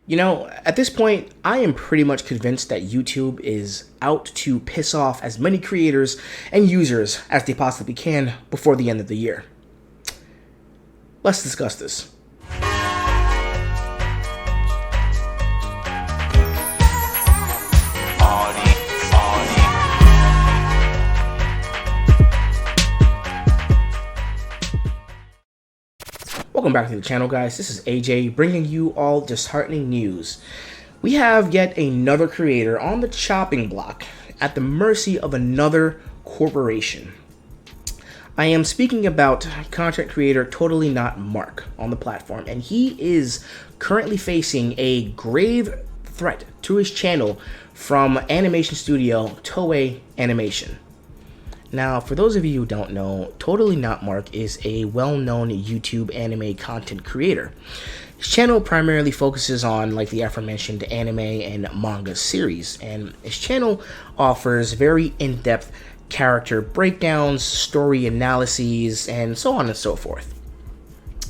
You know, at this point, I am pretty much convinced that YouTube is out to piss off as many creators and users as they possibly can before the end of the year. Let's discuss this. Welcome back to the channel, guys. This is AJ bringing you all disheartening news. We have yet another creator on the chopping block at the mercy of another corporation. I am speaking about content creator Totally Not Mark on the platform, and he is currently facing a grave threat to his channel from animation studio Toei Animation. Now, for those of you who don't know, Totally Not Mark is a well-known YouTube anime content creator. His channel primarily focuses on like the aforementioned anime and manga series, and his channel offers very in-depth character breakdowns, story analyses, and so on and so forth.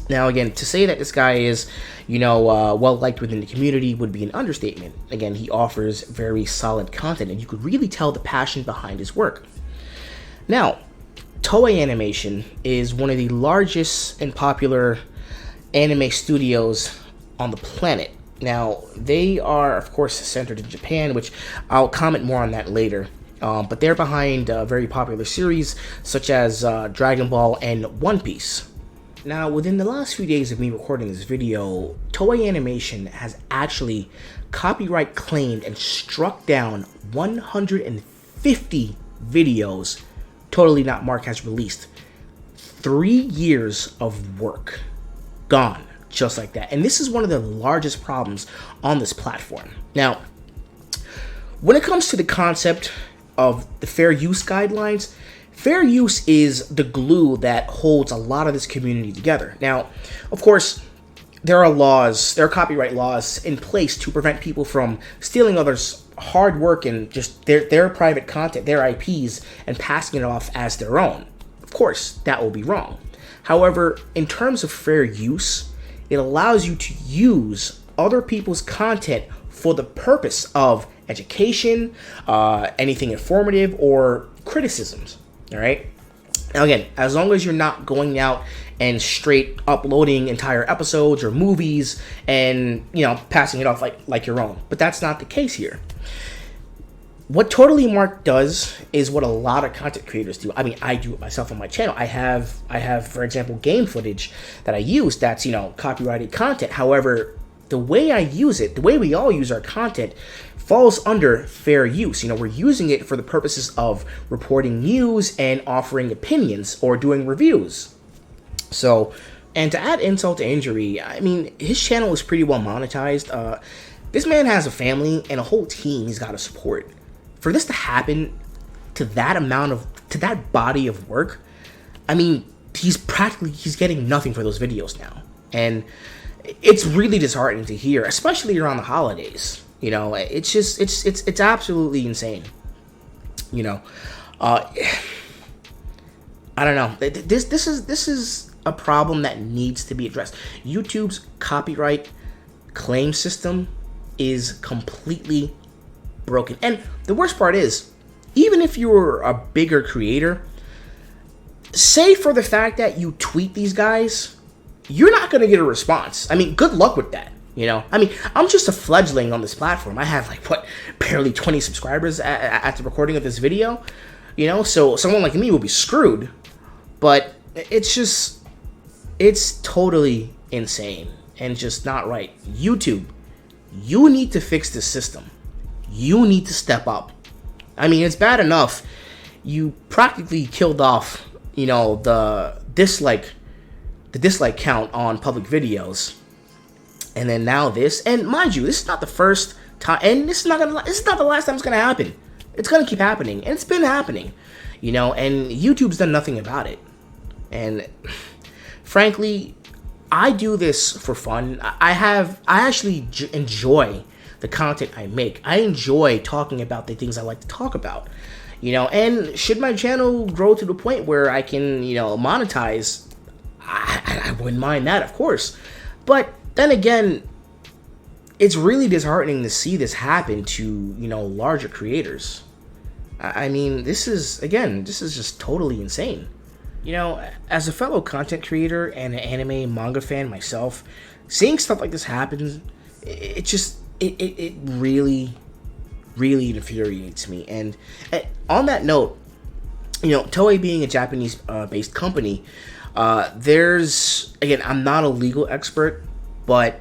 Now, again, to say that this guy is, well-liked within the community would be an understatement. Again, he offers very solid content, and you could really tell the passion behind his work. Now, Toei Animation is one of the largest and popular anime studios on the planet. Now, they are, of course, centered in Japan, which I'll comment more on that later. But they're behind very popular series such as Dragon Ball and One Piece. Now, within the last few days of me recording this video, Toei Animation has actually copyright claimed and struck down 150 videos Totally Not Mark has released. 3 years of work gone just like that. And this is one of the largest problems on this platform. Now, when it comes to the concept of the fair use guidelines, fair use is the glue that holds a lot of this community together. Now, of course, there are copyright laws in place to prevent people from stealing others' hard work and just their private content, their IPs, and passing it off as their own. Of course, that will be wrong. However, in terms of fair use, it allows you to use other people's content for the purpose of education, anything informative, or criticisms. All right. Now, again, as long as you're not going out and straight uploading entire episodes or movies and, passing it off like your own. But that's not the case here. What Totally Mark does is what a lot of content creators do. I mean, I do it myself on my channel. I have, for example, game footage that I use that's, copyrighted content. However, the way I use it, the way we all use our content, falls under fair use. We're using it for the purposes of reporting news and offering opinions or doing reviews. So, and to add insult to injury, I mean, his channel is pretty well monetized. This man has a family and a whole team he's got to support. For this to happen to that body of work, I mean, he's getting nothing for those videos now. And it's really disheartening to hear, especially around the holidays. It's absolutely insane. I don't know. This is a problem that needs to be addressed. YouTube's copyright claim system is completely broken. And the worst part is, even if you're a bigger creator, say for the fact that you tweet these guys, you're not going to get a response. I mean, good luck with that. I mean, I'm just a fledgling on this platform. I have barely 20 subscribers at the recording of this video. So someone like me will be screwed. But it's totally insane and just not right. YouTube, you need to fix this system. You need to step up. I mean, it's bad enough you practically killed off, the dislike count on public videos. And then now this, and mind you, this is not the first time, and this is not the last time it's gonna happen. It's gonna keep happening, and it's been happening, and YouTube's done nothing about it. And frankly, I do this for fun. I actually enjoy the content I make. I enjoy talking about the things I like to talk about, and should my channel grow to the point where I can, monetize, I wouldn't mind that, of course. But then again, it's really disheartening to see this happen to, larger creators. I mean, this is just totally insane. As a fellow content creator and an anime manga fan myself, seeing stuff like this happen, it really, really infuriates me. And on that note, Toei being a Japanese based company, I'm not a legal expert, but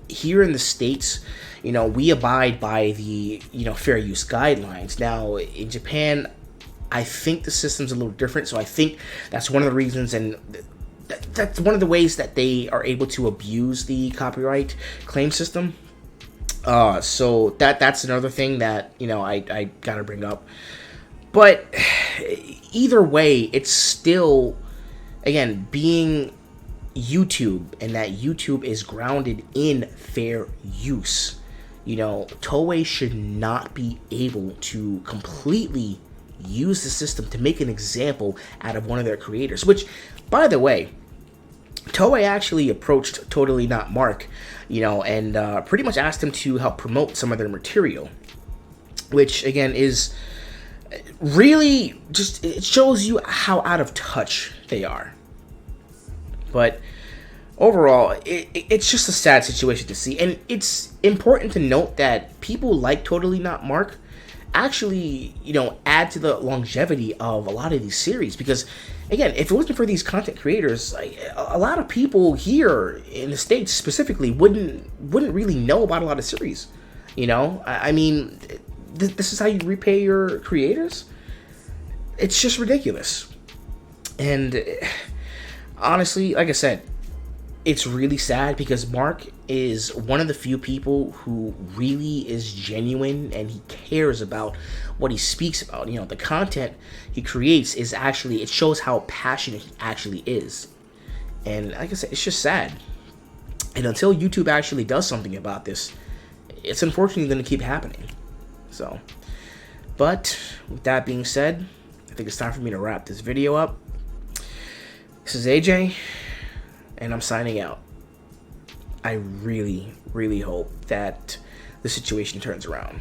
here in the States, we abide by the, fair use guidelines. Now, in Japan, I think the system's a little different, so I think that's one of the reasons, and that's one of the ways that they are able to abuse the copyright claim system. So that's another thing that, I gotta bring up. But either way, it's still, again, being YouTube, and that YouTube is grounded in fair use. Toei should not be able to completely use the system to make an example out of one of their creators. Which, by the way, Toei actually approached Totally Not Mark, and pretty much asked him to help promote some of their material. Which, again, is really just, it shows you how out of touch they are. But overall, it's just a sad situation to see. And it's important to note that people like Totally Not Mark actually, add to the longevity of a lot of these series. Because, again, if it wasn't for these content creators, a lot of people here in the States specifically wouldn't really know about a lot of series. I mean, this is how you repay your creators? It's just ridiculous. And honestly, like I said, it's really sad because Mark is one of the few people who really is genuine, and he cares about what he speaks about. The content he creates is actually, it shows how passionate he actually is. And like I said, it's just sad. And until YouTube actually does something about this, it's unfortunately going to keep happening. So, but with that being said, I think it's time for me to wrap this video up. This is AJ, and I'm signing out. I really, really hope that the situation turns around.